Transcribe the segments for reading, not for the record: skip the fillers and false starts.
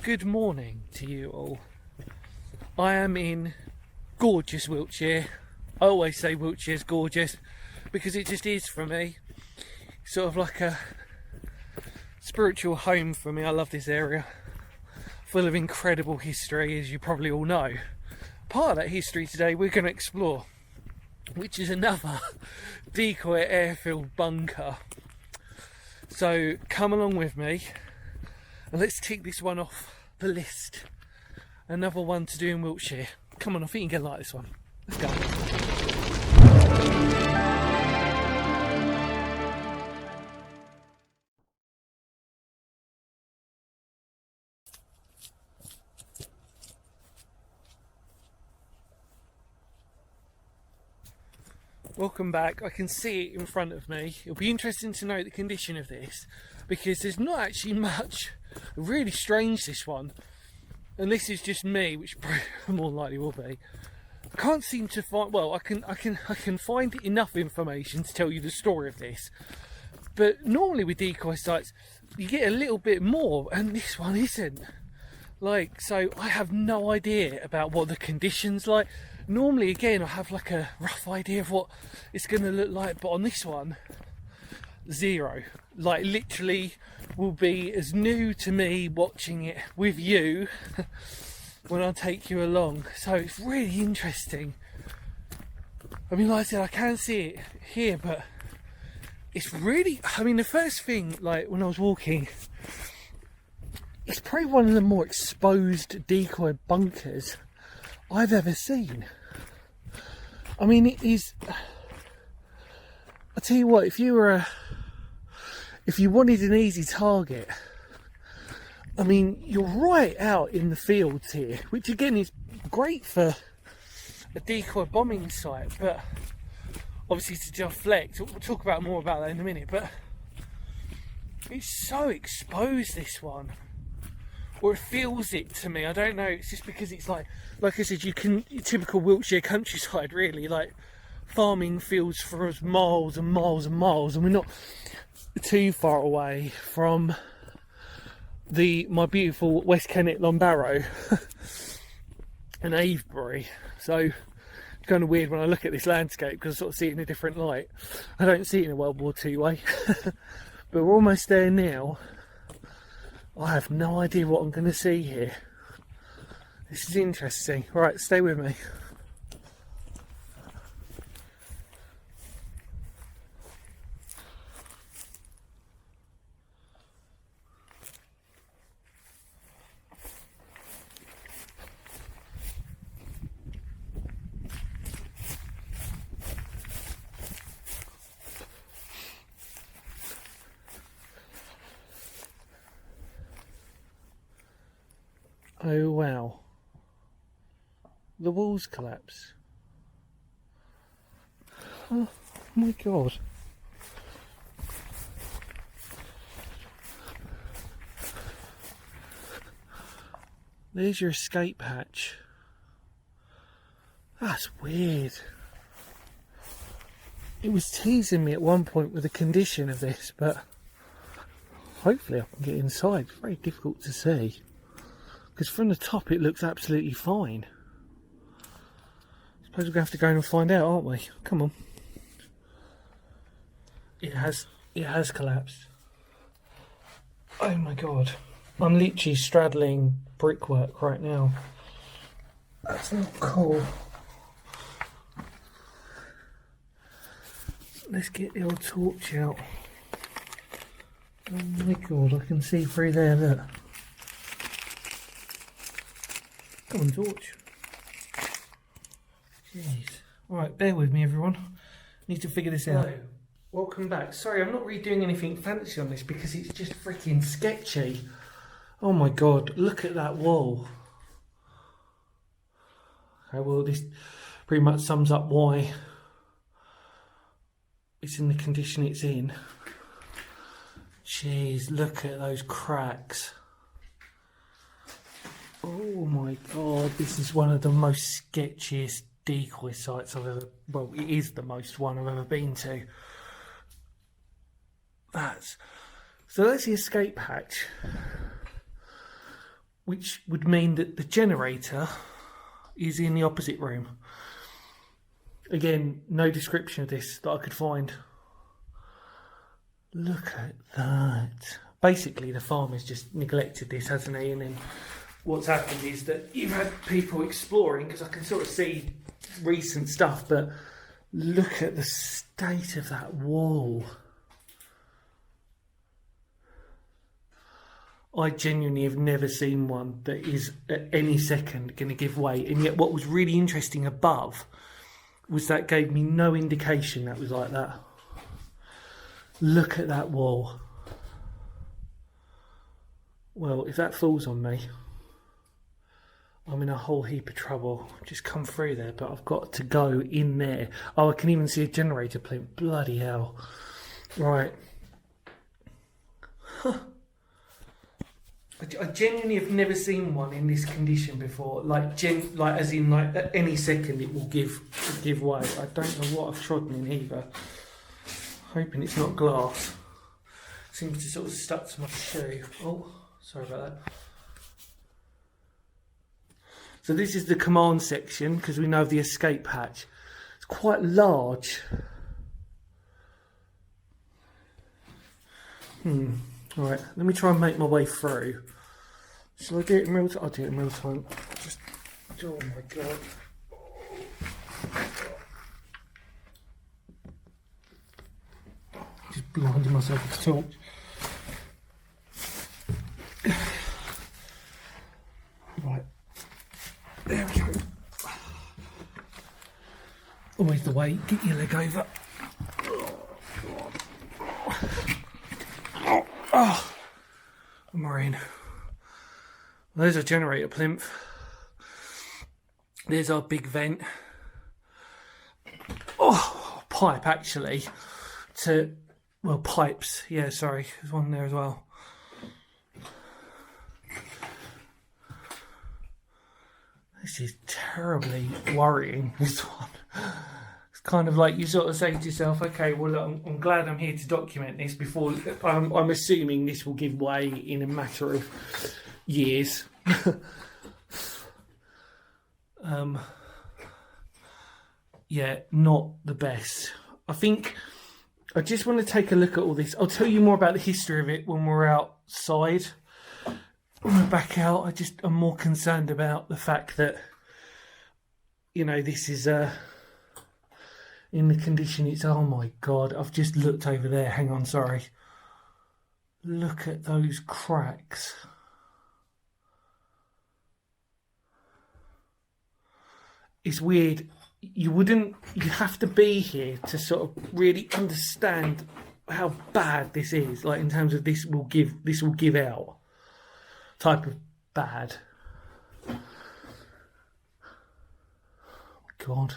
Good morning to you all. I am in gorgeous Wiltshire. I always say Wiltshire's gorgeous because it just is for me. Sort of like a spiritual home for me. I love this area. Full of incredible history, as you probably all know. Part of that history today we're going to explore, which is another decoy airfield bunker. So come along with me and let's tick this one off the list. Another one to do in Wiltshire. Come on, I think you're going to like this one. Let's go. Welcome back. I can see it in front of me. It'll be interesting to know the condition of this because there's not actually much. Really strange, this one, and this is just me, which more likely will be. I can't seem to find. Well, I can find enough information to tell you the story of this, but normally with decoy sites you get a little bit more, and this one isn't. Like, so I have no idea about what the conditions like. Normally, again, I have like a rough idea of what it's going to look like, but on this one, zero. Like, literally will be as new to me watching it with you when I take you along. So it's really interesting. I mean, like I said, I can see it here, but it's really, I mean, the first thing, like when I was walking, it's probably one of the more exposed decoy bunkers I've ever seen. I mean, it is. I tell you what, if you wanted an easy target, I mean, you're right out in the fields here, which again is great for a decoy bombing site, but obviously to deflect. We'll talk about more about that in a minute. But it's so exposed, this one. Or it feels it to me. I don't know. It's just because it's like I said, typical Wiltshire countryside, really, like farming fields for us miles and miles and miles, and we're not too far away from my beautiful West Kennet Lombarrow and Avebury. So it's kind of weird when I look at this landscape because I sort of see it in a different light. I don't see it in a World War II way, but we're almost there now. I have no idea what I'm going to see here. This is interesting. Right, stay with me. Oh wow, the walls collapse. Oh my god. There's your escape hatch. That's weird. It was teasing me at one point with the condition of this, but hopefully I can get inside. It's very difficult to see. Because from the top it looks absolutely fine. I suppose we're going to have to go and find out, aren't we? Come on. It has collapsed. Oh my god. I'm literally straddling brickwork right now. That's not cool. Let's get the old torch out. Oh my god, I can see through there, look. Come on, torch. Jeez. Alright, bear with me, everyone. Need to figure this out. Hello. Welcome back. Sorry, I'm not really doing anything fancy on this because it's just freaking sketchy. Oh my god, look at that wall. Okay, well, this pretty much sums up why it's in the condition it's in. Jeez, look at those cracks. Oh my god, this is one of the most sketchiest decoy sites I've ever, well, it is the most one I've ever been to. So that's the escape hatch. which would mean that the generator is in the opposite room. Again, no description of this that I could find. Look at that. Basically, the farmer's just neglected this, hasn't he? And then what's happened is that you've had people exploring, because I can sort of see recent stuff, but look at the state of that wall. I genuinely have never seen one that is at any second going to give way. And yet what was really interesting above was that gave me no indication that was like that. Look at that wall. Well, if that falls on me, I'm in a whole heap of trouble. Just come through there, but I've got to go in there. Oh, I can even see a generator plinth. Bloody hell. Right. Huh. I genuinely have never seen one in this condition before. Like as in, like at any second it will give way. I don't know what I've trodden in either. Hoping it's not glass. Seems to sort of stuck to my shoe. Oh, sorry about that. So this is the command section, because we know of the escape hatch. It's quite large. Alright, let me try and make my way through. Shall I do it in real time? I'll do it in real time. Just, oh my god. Just blinding myself with the torch. Right. There we go. Always the way, get your leg over. Oh, I'm in. Well, there's a generator plinth. There's our big vent. Oh, pipe actually. Well, pipes. Yeah, sorry, there's one there as well. This is terribly worrying, this one. It's kind of like you sort of say to yourself, okay, well, I'm glad I'm here to document this before. I'm assuming this will give way in a matter of years. Yeah, not the best. I think I just want to take a look at all this. I'll tell you more about the history of it when we're outside. When we're back out, I'm more concerned about the fact that, you know, this is in the condition it's. Oh my god, I've just looked over there. Hang on, sorry. Look at those cracks. It's weird. You have to be here to sort of really understand how bad this is. Like, in terms of this will give out type of bad. Oh my god.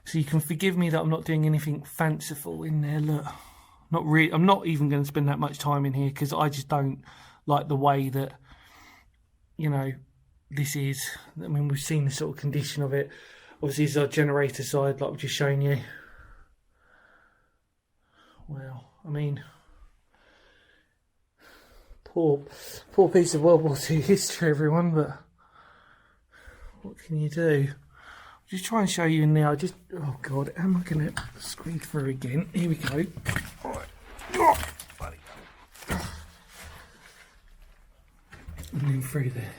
So you can forgive me that I'm not doing anything fanciful in there. Look, I'm not even going to spend that much time in here, because I just don't like the way that, you know, this is. I mean, we've seen the sort of condition of it. Obviously, this is our generator side, like I've just shown you. Well, I mean, poor piece of World War II history, everyone, but what can you do? Just try and show you in there. Oh god, am I going to squeeze through again? Here we go. Alright. Oh, buddy. And then through there.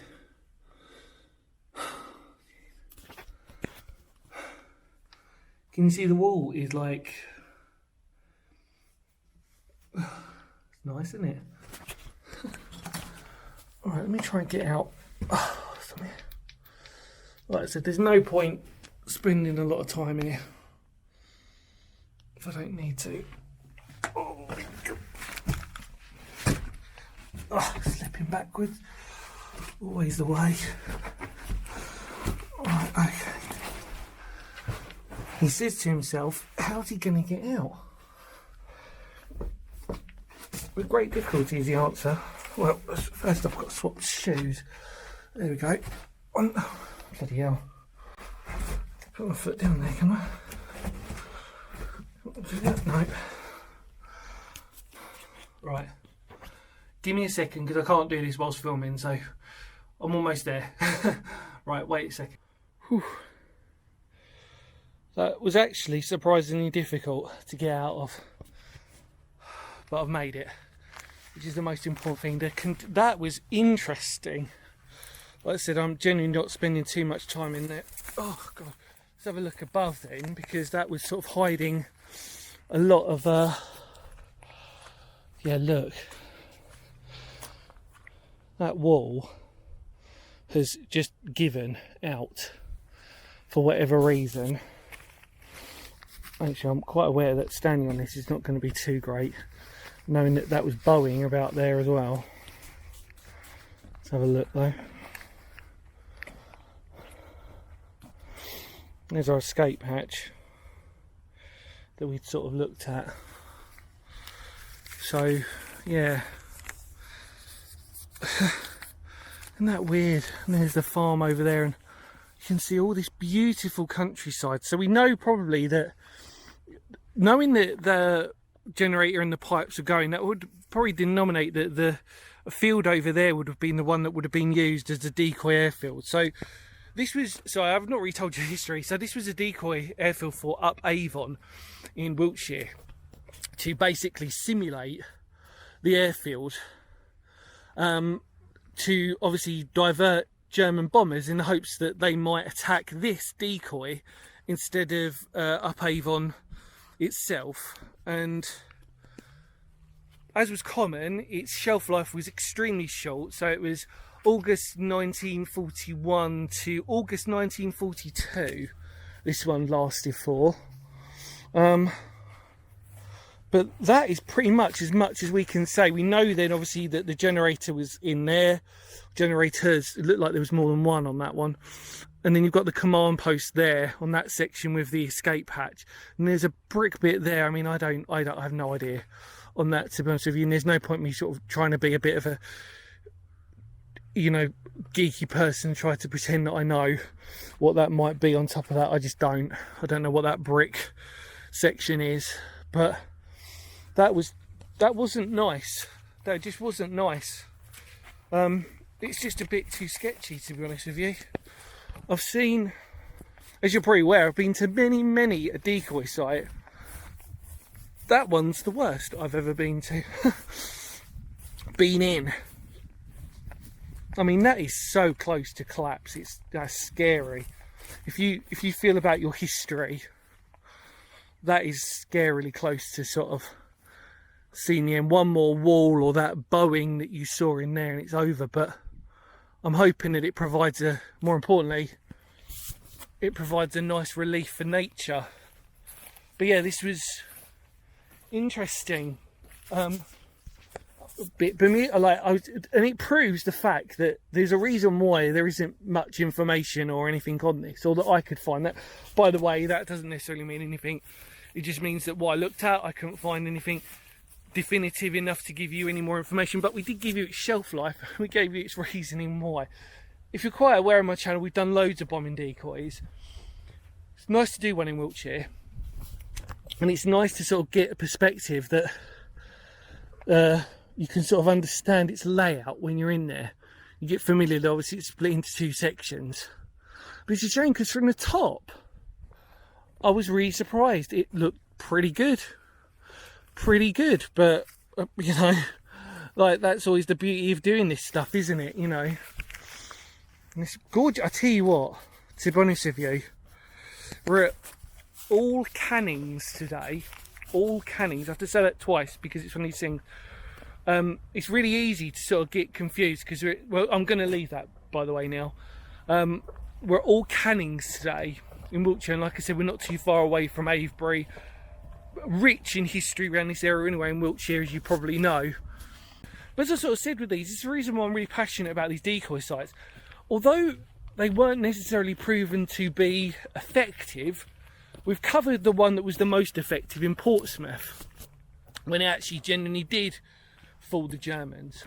Can you see the wall is like... It's nice, isn't it? Alright, let me try and get out. Oh, like I said, there's no point spending a lot of time here if I don't need to. Oh, slipping backwards. Always the way. Right, okay. He says to himself, how's he going to get out? With great difficulty is the answer. Well, first I've got to swap shoes. There we go. Bloody hell. Put my foot down there, can I? No. Right. Give me a second, because I can't do this whilst filming, so I'm almost there. Right, wait a second. Whew. That was actually surprisingly difficult to get out of, but I've made it, which is the most important thing. That was interesting. Like I said, I'm genuinely not spending too much time in there. Oh god, let's have a look above then, because that was sort of hiding a lot of yeah, look, that wall has just given out for whatever reason. Actually, I'm quite aware that standing on this is not going to be too great, knowing that that was bowing about there as well. Let's have a look though. There's our escape hatch that we'd sort of looked at. So, yeah. Isn't that weird? And there's the farm over there, and you can see all this beautiful countryside. So we know probably that, knowing that the generator and the pipes are going, that would probably denominate that the field over there would have been the one that would have been used as a decoy airfield. So this was, sorry, I've not really told you the history. So this was a decoy airfield for Up Avon in Wiltshire, to basically simulate the airfield, to obviously divert German bombers in the hopes that they might attack this decoy instead of Up Avon itself. And as was common, its shelf life was extremely short, so it was August 1941 to August 1942 this one lasted for. But that is pretty much as we can say. We know then obviously that the generator was in there. Generators, it looked like there was more than one on that one. And then you've got the command post there on that section with the escape hatch. And there's a brick bit there. I mean, I have no idea on that, to be honest with you. And there's no point me sort of trying to be a bit of a, you know, geeky person, try to pretend that I know what that might be on top of that. I just don't. I don't know what that brick section is. But that wasn't nice. That just wasn't nice. It's just a bit too sketchy, to be honest with you. I've seen, as you're probably aware, I've been to many a decoy site. That one's the worst I've ever been to. Been in. I mean, that is so close to collapse. That's scary. If you feel about your history, that is scarily close to sort of seeing the end. One more wall or that bowing that you saw in there and it's over. But I'm hoping that it provides more importantly, it provides a nice relief for nature. But yeah, this was interesting. Bit and it proves the fact that there's a reason why there isn't much information or anything on this, or that I could find. That, by the way, that doesn't necessarily mean anything. It just means that what I looked at, I couldn't find anything definitive enough to give you any more information. But we did give you its shelf life. We gave you its reasoning why. If you're quite aware of my channel, we've done loads of bombing decoys. It's nice to do one in Wiltshire, and it's nice to sort of get a perspective that you can sort of understand its layout when you're in there. You get familiar that obviously it's split into two sections. But it's a shame because from the top, I was really surprised. It looked pretty good. Pretty good. But, you know, like that's always the beauty of doing this stuff, isn't it? You know. And it's gorgeous. I tell you what, to be honest with you, we're at all Cannings today. All Cannings. I have to say that twice because it's one of these things. It's really easy to sort of get confused because well, I'm going to leave that by the way now. We're all Cannings today in Wiltshire, and like I said, we're not too far away from Avebury. Rich in history around this area anyway in Wiltshire, as you probably know. But as I sort of said with these, it's the reason why I'm really passionate about these decoy sites. Although they weren't necessarily proven to be effective, we've covered the one that was the most effective in Portsmouth, when it actually genuinely did fool the Germans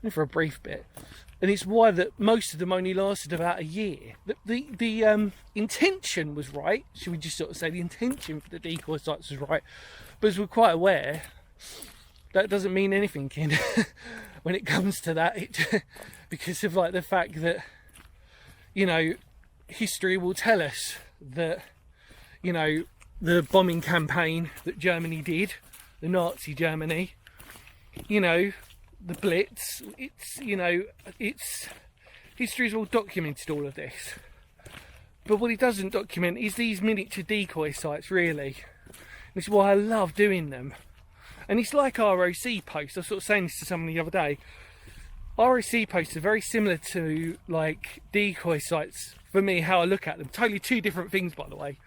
for a brief bit. And it's why that most of them only lasted about a year. The intention was right. Should we just sort of say the intention for the decoy sites was right? But as we're quite aware, that doesn't mean anything, kid. when it comes to that, because of like the fact that, you know, history will tell us that, you know, the bombing campaign that Germany did, the Nazi Germany, you know, the Blitz, it's, you know, it's, history's all documented all of this. But what it doesn't document is these miniature decoy sites, really. This is why I love doing them. And it's like ROC posts. I was sort of saying this to someone the other day. ROC posts are very similar to like decoy sites for me, how I look at them. Totally two different things, by the way.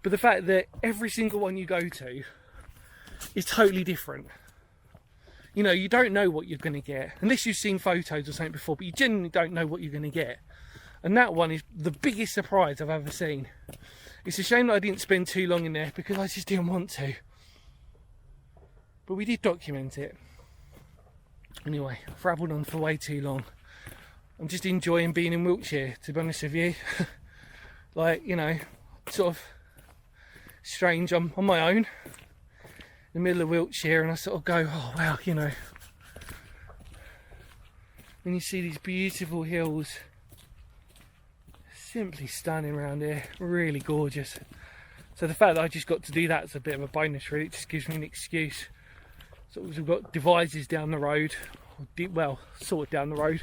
But the fact that every single one you go to is totally different. You know, you don't know what you're going to get. Unless you've seen photos or something before, but you genuinely don't know what you're going to get. And that one is the biggest surprise I've ever seen. It's a shame that I didn't spend too long in there because I just didn't want to. But we did document it. Anyway, I've rabbled on for way too long. I'm just enjoying being in Wiltshire, to be honest with you. Like, you know, sort of strange. I'm on my own in the middle of Wiltshire, and I sort of go, oh wow, you know, when you see these beautiful hills, simply stunning around here, really gorgeous. So the fact that I just got to do that is a bit of a bonus, really. It just gives me an excuse. So we've got Devizes down the road, well, sort of down the road,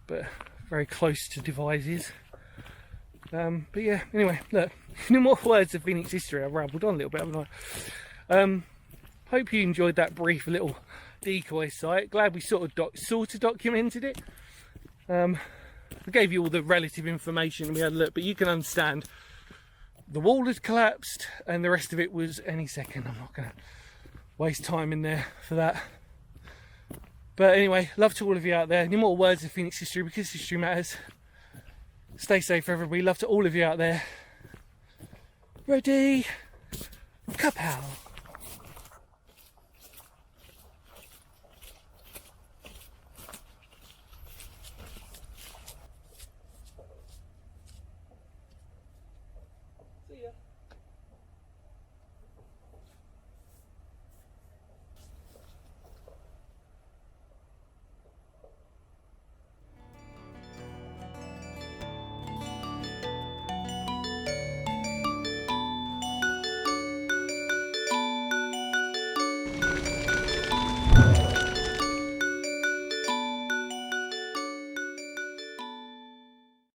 but very close to Devizes. But yeah, anyway, look, no more words of Phoenix history. I've rambled on a little bit, haven't I? Hope you enjoyed that brief little decoy site. Glad we sort of documented it. I gave you all the relative information. We had a look, but you can understand the wall had collapsed and the rest of it was any second. I'm not going to waste time in there for that. But anyway, love to all of you out there. Any more words of Phoenix history, because history matters. Stay safe, everybody. Love to all of you out there. Ready? Kapow!